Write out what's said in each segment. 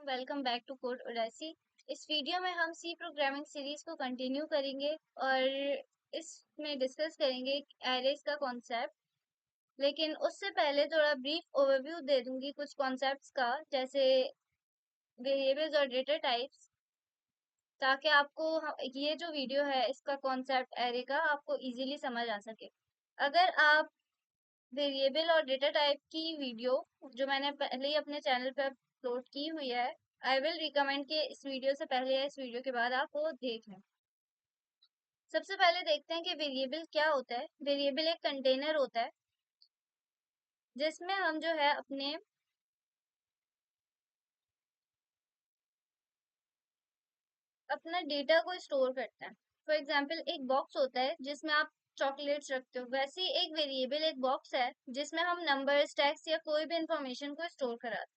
Welcome back to Code Odyssey. इस video में हम सी प्रोग्रामिंग सीरीज को कंटिन्यू करेंगे और इसमें डिस्कस करेंगे एरेज का कॉन्सेप्ट। लेकिन उससे पहले थोड़ा ब्रीफ ओवरव्यू दे दूंगी कुछ कॉन्सेप्ट्स का, जैसे वेरिएबल्स और डेटा टाइप्स, ताकि आपको ये जो वीडियो है इसका कॉन्सेप्ट एरे का आपको इजीली समझ आ सके। अगर आप वेरिएबल और डेटा टाइप की वीडियो जो मैंने पहले ही अपने चैनल पर अपलोड की हुई है, आई विल रिकमेंड कि इस वीडियो से पहले या इस वीडियो के बाद आप वो देख लें। सबसे पहले देखते हैं कि वेरिएबल क्या होता है। वेरिएबल एक कंटेनर होता है जिसमें हम जो है अपना डेटा को स्टोर करते हैं। फॉर एग्जाम्पल एक बॉक्स होता है जिसमें आप चॉकलेट्स रखते हो, वैसे ही एक वेरिएबल एक बॉक्स है जिसमें हम नंबर्स, टेक्स्ट या कोई भी इंफॉर्मेशन को स्टोर कराते हैं।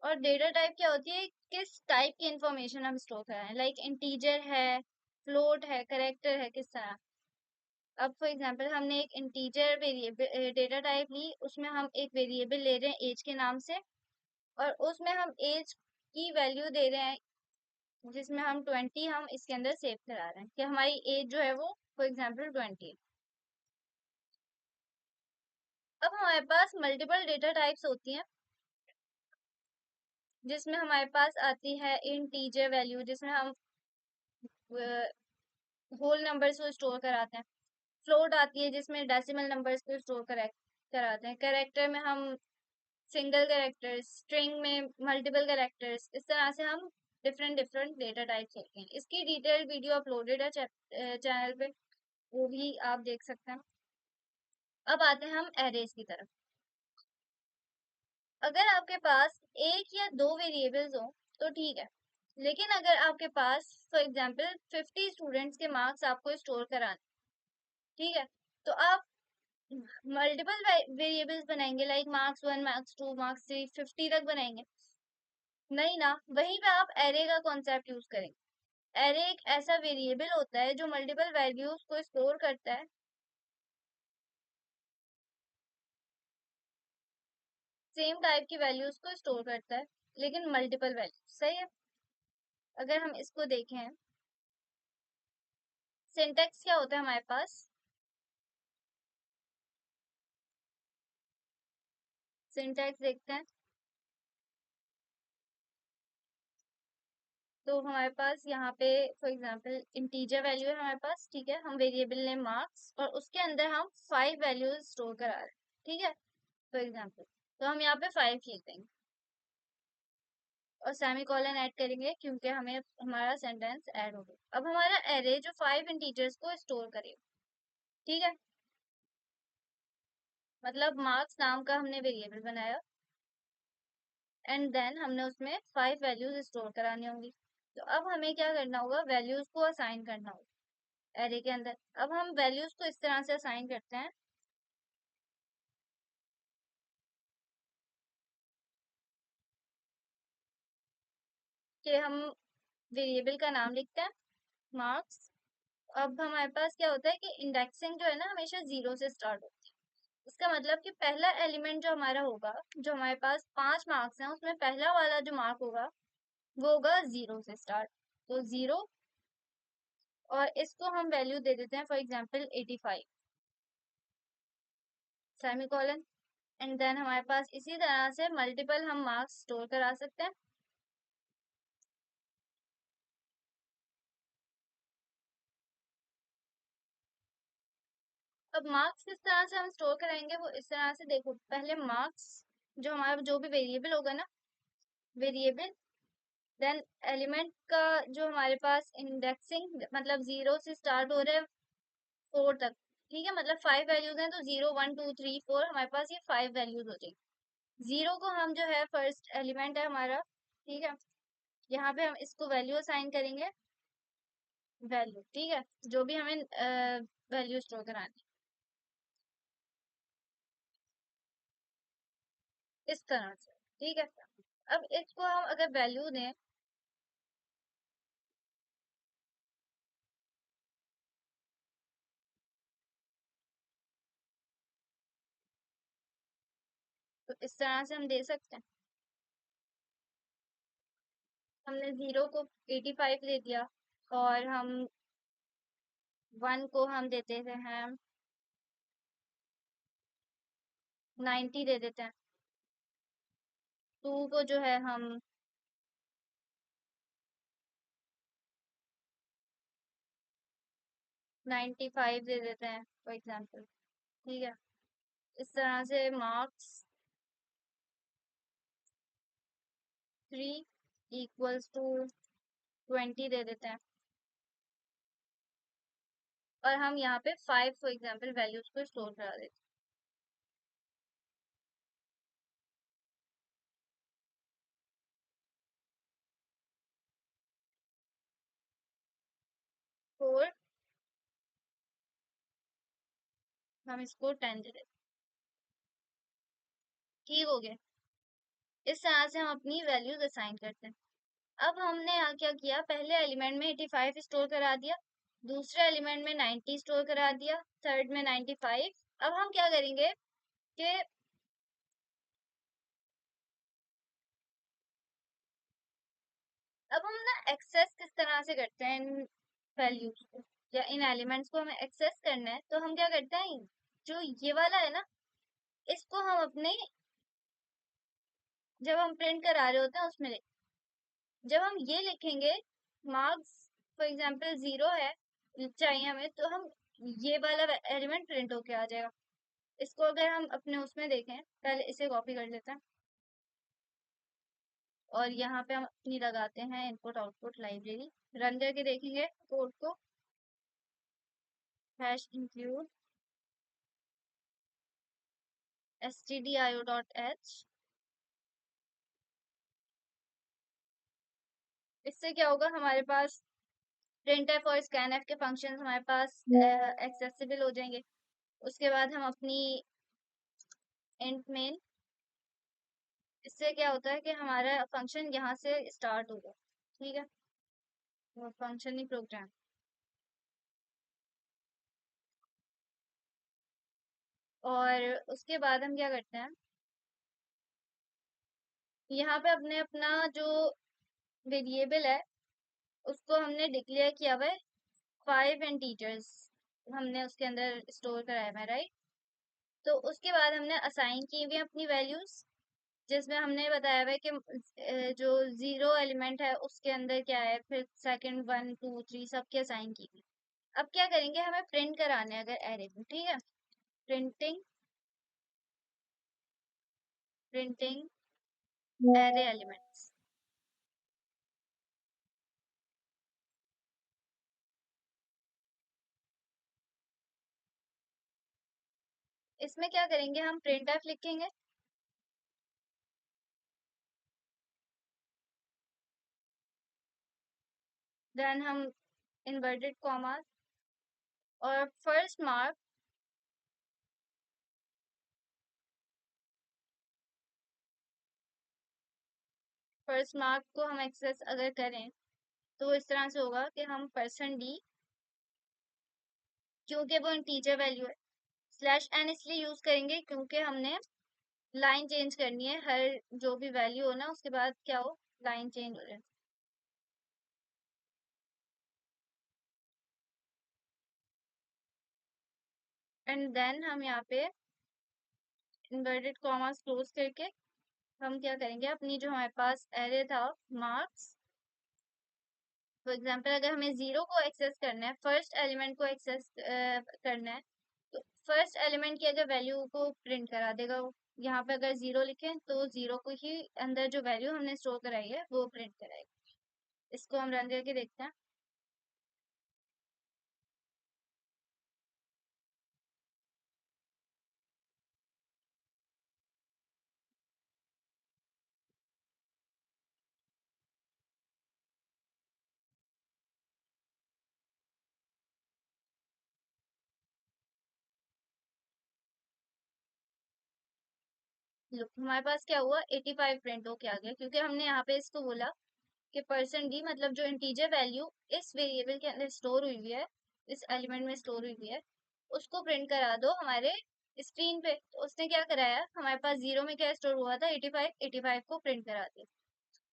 और डेटा टाइप क्या होती है, किस टाइप की इंफॉर्मेशन हम स्टोर कराएं, लाइक इंटीजर है, फ्लोट है, करेक्टर है, किस तरह। अब फॉर एग्जांपल हमने एक इंटीजर वेरिएबल डेटा टाइप ली, उसमें हम एक वेरिएबल ले रहे हैं एज के नाम से, और उसमें हम एज की वैल्यू दे रहे हैं जिसमें हम 20 हम इसके अंदर सेव करा रहे हैं कि हमारी एज जो है वो फॉर एग्जांपल 20। अब हमारे पास मल्टीपल डेटा टाइप्स होती हैं जिसमें हमारे पास आती है इंटीजर वैल्यू, जिसमें हम होल नंबर्स को स्टोर कराते हैं। फ्लोट आती है जिसमें डेसिमल नंबर्स को स्टोर कराते हैं। कैरेक्टर में हम सिंगल कैरेक्टर्स, स्ट्रिंग में मल्टीपल कैरेक्टर्स, इस तरह से हम डिफरेंट डिफरेंट डेटा टाइप्स होते हैं। इसकी डिटेल वीडियो अपलोडेड है चैनल पे, वो भी आप देख सकते हैं। अब आते हैं हम एरेज की तरफ। अगर आपके पास एक या दो वेरिएबल्स हो तो ठीक है, लेकिन अगर आपके पास फॉर एग्जांपल 50 स्टूडेंट्स के मार्क्स आपको स्टोर कराने, ठीक है, तो आप मल्टीपल वेरिएबल्स बनाएंगे, लाइक मार्क्स 1, मार्क्स 2, मार्क्स 3, 50 तक बनाएंगे? नहीं ना। वहीं पे आप एरे का कॉन्सेप्ट यूज करेंगे। एरे एक ऐसा वेरिएबल होता है जो मल्टीपल वैल्यूज को स्टोर करता है, सेम टाइप की वैल्यूज को स्टोर करता है, लेकिन मल्टीपल वैल्यूज। सही है। अगर हम इसको देखें, सिंटेक्स क्या होता है हमारे पास, सिंटेक्स देखते हैं तो हमारे पास यहाँ पे फॉर एग्जांपल इंटीजर वैल्यू है हमारे पास, ठीक है, हम वेरिएबल नेम मार्क्स और उसके अंदर हम 5 वैल्यूज स्टोर करा रहे हैं, ठीक है, फॉर एग्जांपल। तो हम यहाँ पे 5 लिख देंगे और सेमी कॉलन ऐड करेंगे क्योंकि हमें हमारा सेंटेंस ऐड हो गया। अब हमारा एरे जो 5 इंटीजर्स को स्टोर करेगा, ठीक है, मतलब मार्क्स नाम का हमने वेरिएबल बनाया एंड देन हमने उसमें 5 वैल्यूज स्टोर करानी होंगी। तो अब हमें क्या करना होगा, वैल्यूज को असाइन करना होगा एरे के अंदर। अब हम वैल्यूज को इस तरह से असाइन करते हैं कि हम वेरिएबल का नाम लिखते हैं मार्क्स। अब हमारे पास क्या होता है कि इंडेक्सिंग जो है ना हमेशा 0 से स्टार्ट होती है। इसका मतलब कि पहला एलिमेंट जो हमारा होगा, जो हमारे पास 5 मार्क्स हैं उसमें पहला वाला जो मार्क होगा वो होगा 0 से स्टार्ट। तो 0, और इसको हम वैल्यू दे देते हैं for example 85, semicolon. And then हमारे पास इसी तरह से मल्टीपल हम मार्क्स स्टोर करा सकते हैं। अब मार्क्स किस तरह से हम स्टोर कराएंगे वो इस तरह से, देखो पहले मार्क्स जो हमारा जो भी वेरिएबल होगा ना, वेरिएबल, देन एलिमेंट का जो हमारे पास इंडेक्सिंग, मतलब 0 से स्टार्ट हो रहा है 4 तक, ठीक है, मतलब 5 वैल्यूज हैं तो 0, 1, 2, 3, 4 हमारे पास ये 5 वैल्यूज हो जाएंगी। 0 को हम जो है फर्स्ट एलिमेंट है हमारा, ठीक है, यहाँ पे हम इसको वैल्यू असाइन करेंगे, वैल्यू, ठीक है, जो भी हमें वैल्यू स्टोर करानी, इस तरह से, ठीक है। अब इसको हम अगर वैल्यू दें, तो इस तरह से हम दे सकते हैं। हमने 0 को 85 दे दिया, और हम 1 को हम दे देते हैं 90 दे देते हैं। 2 को जो है हम 95 दे देते हैं फॉर एग्जाम्पल। ठीक है, इस तरह से मार्क्स 3 इक्वल्स टू 20 दे देते हैं, और हम यहाँ पे 5 फॉर एग्जाम्पल वैल्यूज को स्टोर करा देते हैं। 4, हम इसको 10 दे देते हैं। ठीक हो गया। इस तरह से हम अपनी वैल्यूज असाइन करते हैं। अब हमने यहाँ क्या किया, पहले एलिमेंट में 85 स्टोर करा दिया, दूसरे एलिमेंट में 90 स्टोर करा दिया, थर्ड में 95। अब हम क्या करेंगे कि अब हम ना एक्सेस किस तरह से करते हैं इन वैल्यूज को, या इन एलिमेंट्स को हमें एक्सेस करना है, तो हम क्या करते हैं, जो ये वाला है ना, इसको हम अपने जब हम प्रिंट करा रहे होते हैं उसमें जब हम ये लिखेंगे मार्क्स फॉर एग्जांपल 0 है चाहिए हमें, तो हम ये वाला एलिमेंट प्रिंट होके आ जाएगा। इसको अगर हम अपने उसमें देखें, पहले इसे कॉपी कर लेते हैं, और यहाँ पे हम अपनी लगाते हैं इनपुट आउटपुट लाइब्रेरी, रन करके देखेंगे कोड को, हैश इंक्लूड stdio.h। इससे क्या होगा, हमारे पास printf और scanf के फंक्शंस हमारे पास एक्सेसिबल हो जाएंगे। उसके बाद हम अपनी इंट मेन, इससे क्या होता है कि हमारा फंक्शन यहाँ से स्टार्ट होगा। ठीक है, वो फंक्शन ही प्रोग्राम। और उसके बाद हम क्या करते हैं, यहाँ पे अपने अपना जो वेरिएबल है उसको हमने डिक्लेयर किया हुआ है 5 एंड टीचर्स, हमने उसके अंदर स्टोर कराया है, राइट। तो उसके बाद हमने असाइन की हुई अपनी वैल्यूज, जिसमें हमने बताया हुआ है कि जो 0 एलिमेंट है उसके अंदर क्या है, फिर सेकंड 1 2 3 सबके असाइन की हुई। अब क्या करेंगे, हमें प्रिंट कराने हैं अगर एरे में। ठीक है, प्रिंटिंग प्रिंटिंग एरे एलिमेंट्स। इसमें क्या करेंगे, हम प्रिंट एफ लिखेंगे, देन हम इन्वर्टेड कॉमा और फर्स्ट मार्क को हम एक्सेस अगर करें तो इस तरह से होगा कि हम %d, क्योंकि वो इंटीजर वैल्यू है, /n इसलिए यूज करेंगे क्योंकि हमने लाइन चेंज करनी है, हर जो भी वैल्यू हो ना उसके बाद क्या हो, लाइन चेंज हो जाए। एंड देन हम यहाँ पे इन्वर्टेड कॉमास क्लोज करके हम क्या करेंगे, अपनी जो हमारे पास एरे था मार्क्स, फॉर एग्जाम्पल अगर हमें 0 को एक्सेस करना है, फर्स्ट एलिमेंट को एक्सेस करना है, तो फर्स्ट एलिमेंट की अगर वैल्यू को प्रिंट करा देगा वो। यहाँ पे अगर 0 लिखें तो 0 को ही अंदर जो वैल्यू हमने स्टोर कराई है वो प्रिंट कराएगा। इसको हम रन करके देखते हैं। लुक, हमारे पास क्या हुआ, 85 प्रिंट होके आ गया, क्योंकि हमने यहाँ पे इसको बोला कि %d मतलब जो इंटीजर वैल्यू इस वेरिएबल के अंदर स्टोर हुई है, इस एलिमेंट में स्टोर हुई है, उसको प्रिंट करा दो हमारे स्क्रीन पे। तो उसने क्या कराया, हमारे पास 0 में क्या स्टोर हुआ था, 85, 85 को प्रिंट करा दिया।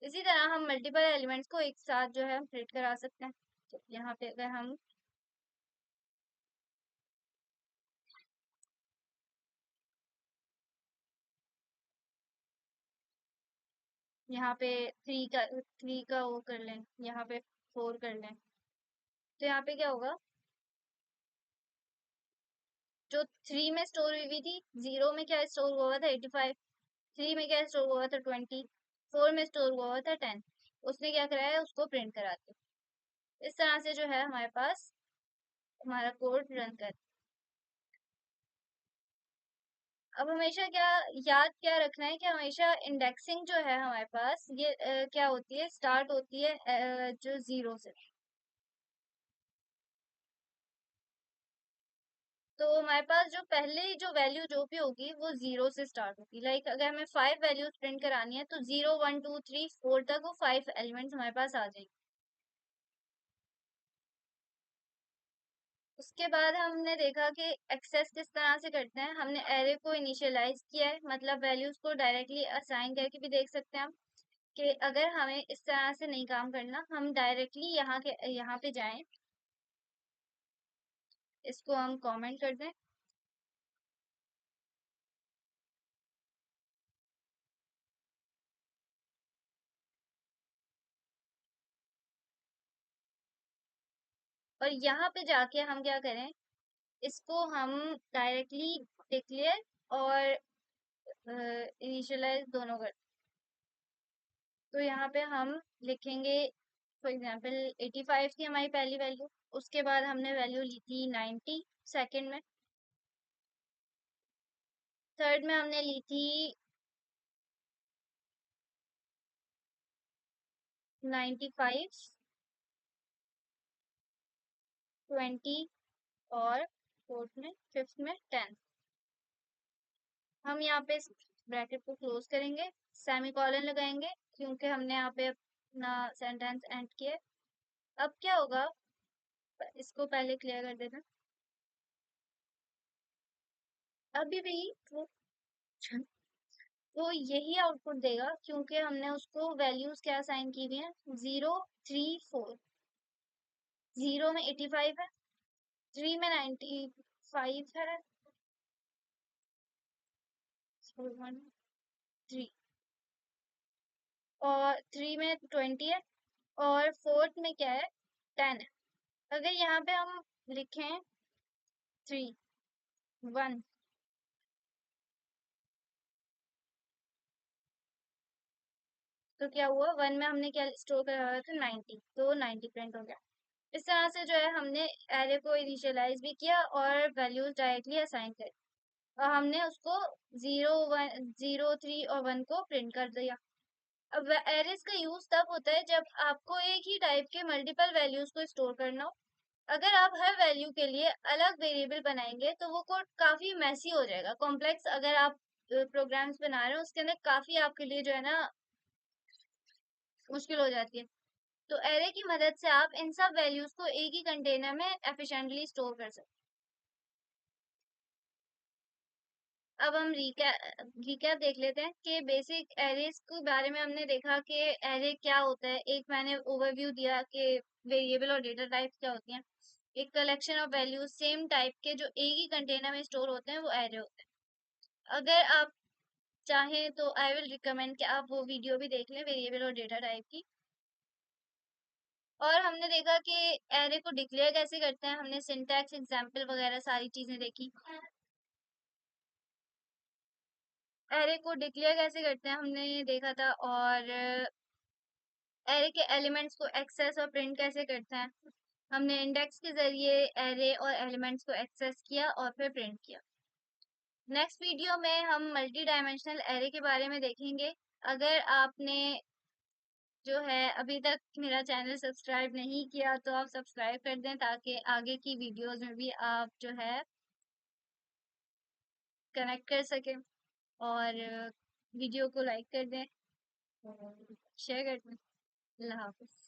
इसी तरह हम मल्टीपल एलिमेंट्स को एक साथ जो है प्रिंट करा सकते हैं। तो यहाँ पे अगर हम यहाँ पे थ्री का वो कर लें, यहाँ पे 4 कर लें, तो यहाँ पे क्या होगा, जो 3 में स्टोर हुई थी, 0 में क्या स्टोर हुआ था 85, 3 में क्या स्टोर हुआ था 20, 4 में स्टोर हुआ था 10। उसने क्या कराया, उसको प्रिंट करा दिया। इस तरह से जो है हमारे पास हमारा कोड रन कर। अब हमेशा क्या याद क्या रखना है कि हमेशा इंडेक्सिंग जो है हमारे पास ये क्या होती है, स्टार्ट होती है जो 0 से। तो हमारे पास जो पहले जो वैल्यू जो भी होगी वो 0 से स्टार्ट होगी। लाइक अगर हमें 5 वैल्यूज प्रिंट करानी है तो 0 1 2 3 4 तक वो 5 एलिमेंट्स हमारे पास आ जाएंगे। उसके बाद हमने देखा कि एक्सेस किस तरह से करते हैं। हमने एरे को इनिशियलाइज किया है, मतलब वैल्यूज को डायरेक्टली असाइन करके भी देख सकते हैं हम कि अगर हमें इस तरह से नहीं काम करना, हम डायरेक्टली यहाँ पे जाएं, इसको हम कमेंट कर दें। और यहाँ पे जाके हम क्या करें, इसको हम डायरेक्टली डिक्लेयर और इनिशियलाइज दोनों कर। तो यहाँ पे हम लिखेंगे, फॉर एग्जांपल 85 थी हमारी पहली वैल्यू, उसके बाद हमने वैल्यू ली थी 90 सेकंड में, थर्ड में हमने ली थी 95, 20 और फोर्थ में फिफ्थ में 10। हम यहाँ पे इस ब्रैकेट को क्लोज करेंगे, सेमीकोलन लगाएंगे क्योंकि हमने यहाँ पे अपना सेंटेंस एंड किया है। अब क्या होगा, इसको पहले क्लियर कर देना। अभी भी वो वो यही आउटपुट देगा क्योंकि हमने उसको वैल्यूज क्या असाइन की हुई है, 0 3 4। 0 में 85 है, 3 में 95 है, 3 और 3 में 20 है, और फोर्थ में क्या है 10 है। अगर यहाँ पे हम लिखें 3 1, तो क्या हुआ, 1 में हमने क्या स्टोर करा हुआ था 90, तो 90 प्रिंट हो गया। इस तरह से जो है हमने एरे को इनिशियलाइज भी किया और वैल्यूज डायरेक्टली असाइन करी, और हमने उसको 0 1 0 3 और 1 को प्रिंट कर दिया। अब एरेज का यूज तब होता है जब आपको एक ही टाइप के मल्टीपल वैल्यूज को स्टोर करना हो। अगर आप हर वैल्यू के लिए अलग वेरिएबल बनाएंगे तो वो कोड काफी मैसी हो जाएगा, कॉम्प्लेक्स। अगर आप प्रोग्राम्स बना रहे हो उसके अंदर काफी आपके लिए जो है ना मुश्किल हो जाती है। तो एरे की मदद से आप इन सब वैल्यूज को एक ही कंटेनर में एफिशिएंटली स्टोर कर सकते हैं। अब हम रिकैप देख लेते हैं कि बेसिक एरेज के बारे में हमने देखा कि एरे क्या होता है। एक मैंने ओवरव्यू दिया कि वेरिएबल और डेटा टाइप्स क्या होती हैं। एक collection of values same type के जो एक ही कंटेनर में स्टोर होते हैं वो एरे होते हैं। अगर आप चाहें तो आई विल रिकमेंड कि आप वो वीडियो भी देख लें वेरिएबल और डेटा टाइप की। और हमने देखा कि एरे को डिक्लेयर कैसे करते हैं, हमने सिंटैक्स एग्जाम्पल वगैरह सारी चीजें देखी। एरे को डिक्लेयर कैसे करते हैं हमने देखा था, और एरे के एलिमेंट्स को एक्सेस और प्रिंट कैसे करते हैं। हमने इंडेक्स के जरिए एरे और एलिमेंट्स को एक्सेस किया और फिर प्रिंट किया। नेक्स्ट वीडियो में हम मल्टी डायमेंशनल एरे के बारे में देखेंगे। अगर आपने जो है अभी तक मेरा चैनल सब्सक्राइब नहीं किया तो आप सब्सक्राइब कर दें ताकि आगे की वीडियोस में भी आप जो है कनेक्ट कर सकें, और वीडियो को लाइक कर दें और शेयर कर दें। अल्लाह हाफिज।